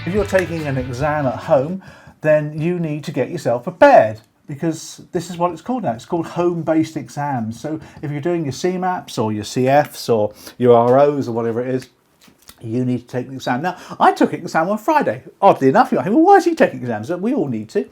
If you're taking an exam at home, then you need to get yourself prepared, because this is what it's called now. It's called home-based exams. So if you're doing your CMAPs or your CFs or your ROs or whatever it is, you need to take the exam. Now, I took an exam on Friday. Oddly enough, you're like, well, why is he taking exams? We all need to.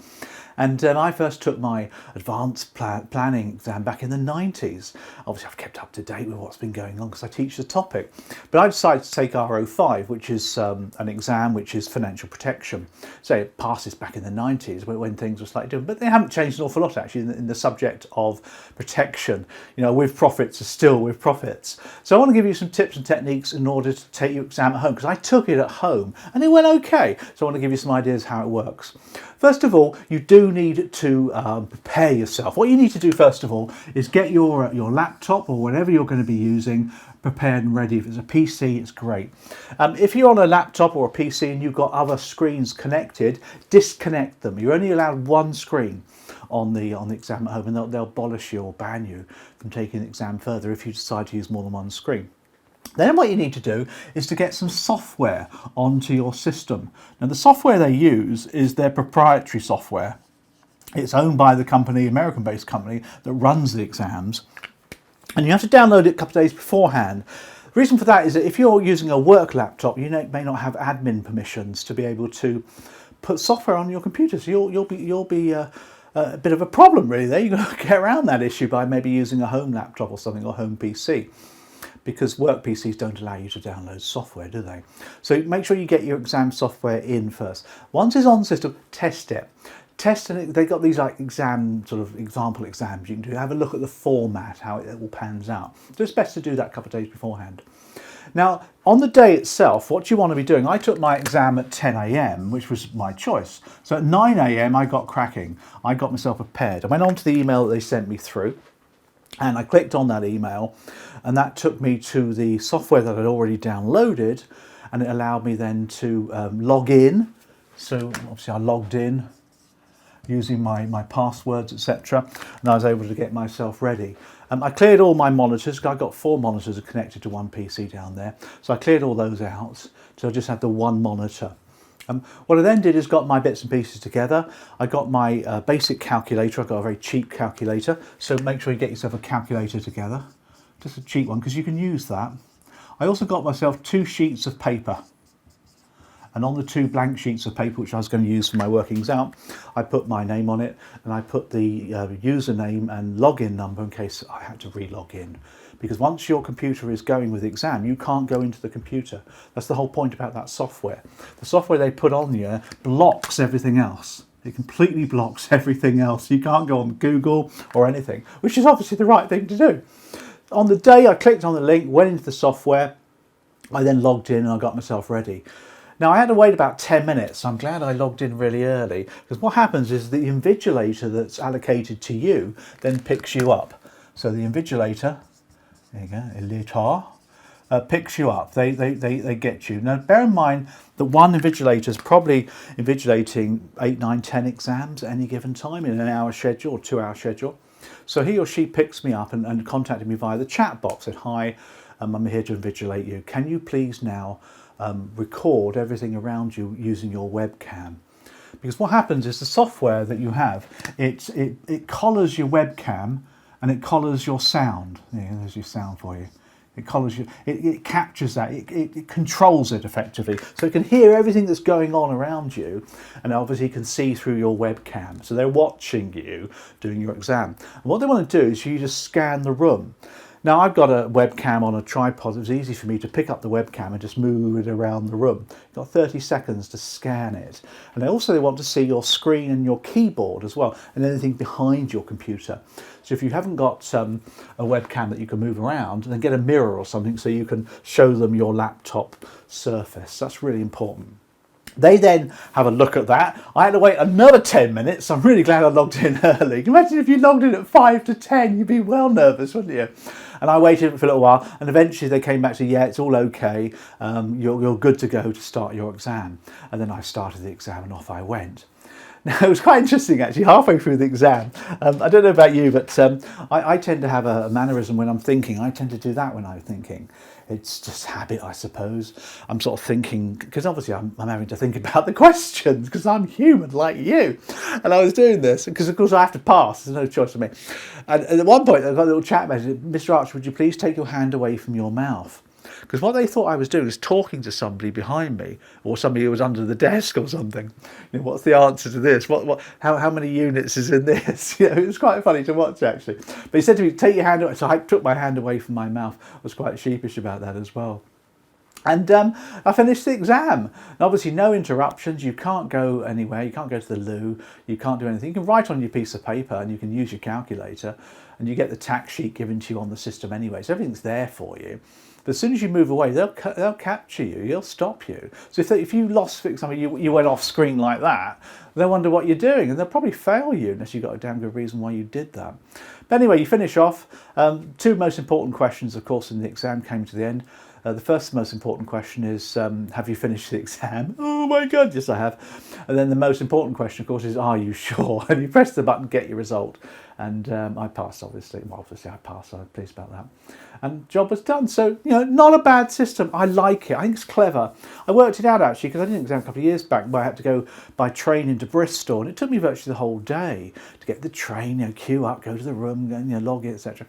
And I first took my advanced planning exam back in the 90s. Obviously, I've kept up to date with what's been going on because I teach the topic. But I decided to take RO5, which is an exam which is financial protection. So it passes back in the 90s when things were slightly different. But they haven't changed an awful lot, actually, in the subject of protection. You know, with profits are still with profits. So I want to give you some tips and techniques in order to take your exam at home, because I took it at home and it went okay. So I want to give you some ideas how it works. First of all, you do need to prepare yourself. What you need to do first of all is get your laptop or whatever you're going to be using prepared and ready. If it's a PC, it's great. If you're on a laptop or a PC and you've got other screens connected, disconnect them. You're only allowed one screen on the exam at home, and they'll abolish you or ban you from taking the exam further if you decide to use more than one screen. Then what you need to do is to get some software onto your system. Now, the software they use is their proprietary software. It's owned by the company, American-based company, that runs the exams. And you have to download it a couple of days beforehand. The reason for that is that if you're using a work laptop, you may not have admin permissions to be able to put software on your computer. So you'll be a bit of a problem, really, there. You've got to get around that issue by maybe using a home laptop or something, or home PC. Because work PCs don't allow you to download software, do they? So make sure you get your exam software in first. Once it's on the system, test it. Test it. They've got these like example exams you can do. Have a look at the format, how it all pans out. So it's best to do that a couple of days beforehand. Now, on the day itself, what you want to be doing, I took my exam at 10 a.m, which was my choice. So at 9 a.m, I got cracking. I got myself prepared. I went on to the email that they sent me through, and I clicked on that email, and that took me to the software that I'd already downloaded, and it allowed me then to log in. So obviously I logged in using my passwords, etc., and I was able to get myself ready. I cleared all my monitors. I got 4 monitors connected to one PC down there, so I cleared all those out, so I just had the one monitor. What I then did is got my bits and pieces together. I got my basic calculator. I got a very cheap calculator, so make sure you get yourself a calculator together, just a cheap one, because you can use that. I also got myself 2 sheets of paper, and on the 2 blank sheets of paper, which I was going to use for my workings out, I put my name on it, and I put the username and login number in case I had to re-log in. Because once your computer is going with the exam, you can't go into the computer. That's the whole point about that software. The software they put on you blocks everything else. It completely blocks everything else. You can't go on Google or anything, which is obviously the right thing to do. On the day I clicked on the link, went into the software, I then logged in and I got myself ready. Now I had to wait about 10 minutes, so I'm glad I logged in really early, because what happens is the invigilator that's allocated to you then picks you up. So the invigilator, there you go, picks you up. They get you. Now bear in mind that one invigilator is probably invigilating 8, 9, 10 exams at any given time in an hour schedule or 2-hour schedule. So he or she picks me up and contacted me via the chat box. Said, hi, I'm here to invigilate you. Can you please now record everything around you using your webcam? Because what happens is the software that you have, it collars your webcam and it collars your sound. There's your sound for you. It collars you. It captures that. It controls it effectively, so it can hear everything that's going on around you, and obviously can see through your webcam. So they're watching you doing your exam. And what they want to do is you just scan the room. Now I've got a webcam on a tripod. It was easy for me to pick up the webcam and just move it around the room. You've got 30 seconds to scan it. And they want to see your screen and your keyboard as well, and anything behind your computer. So if you haven't got a webcam that you can move around, then get a mirror or something so you can show them your laptop surface. That's really important. They then have a look at that. I had to wait another 10 minutes. I'm really glad I logged in early. Can you imagine if you logged in at 5 to 10, you'd be well nervous, wouldn't you? And I waited for a little while, and eventually they came back to, yeah, it's all okay. You're good to go to start your exam. And then I started the exam and off I went. Now, it was quite interesting actually, halfway through the exam. I don't know about you, but I tend to have a mannerism when I'm thinking. I tend to do that when I'm thinking. It's just habit, I suppose. I'm sort of thinking, because obviously I'm having to think about the questions, because I'm human like you. And I was doing this, because of course I have to pass, there's no choice for me. And at one point I got a little chat message, Mr. Archer, would you please take your hand away from your mouth? Because what they thought I was doing was talking to somebody behind me, or somebody who was under the desk or something. You know, what's the answer to this? How many units is in this? You know, it was quite funny to watch actually. But he said to me, "Take your hand away." So I took my hand away from my mouth. I was quite sheepish about that as well. And I finished the exam. And obviously, no interruptions. You can't go anywhere. You can't go to the loo. You can't do anything. You can write on your piece of paper, and you can use your calculator, and you get the tax sheet given to you on the system anyway. So everything's there for you. But as soon as you move away, they'll capture you. They'll stop you. So if you lost, for example, you went off screen like that, they'll wonder what you're doing, and they'll probably fail you unless you've got a damn good reason why you did that. But anyway, you finish off. Two most important questions, of course, in the exam came to the end. The first most important question is, have you finished the exam? Oh my God, yes I have. And then the most important question, of course, is, are you sure? And you press the button, get your result. And I passed, obviously. Well, obviously I passed, I'm pleased about that. And job was done. So, you know, not a bad system. I like it. I think it's clever. I worked it out, actually, because I did an exam a couple of years back where I had to go by train into Bristol. And it took me virtually the whole day to get the train, you know, queue up, go to the room, and, you know, log in, etc.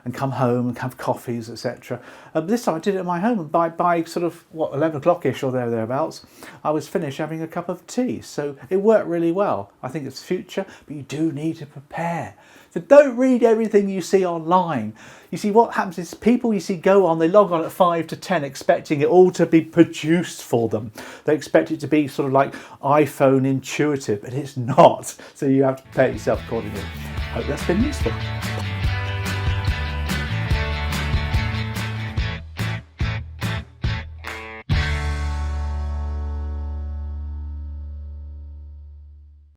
And come home and have coffees, etc. This time I did it at my home, and by sort of, 11 o'clock-ish or thereabouts, I was finished having a cup of tea. So it worked really well. I think it's the future, but you do need to prepare. So don't read everything you see online. You see, what happens is people you see go on, they log on at 5 to 10 expecting it all to be produced for them. They expect it to be sort of like iPhone intuitive, but it's not. So you have to prepare yourself accordingly. Hope that's been useful.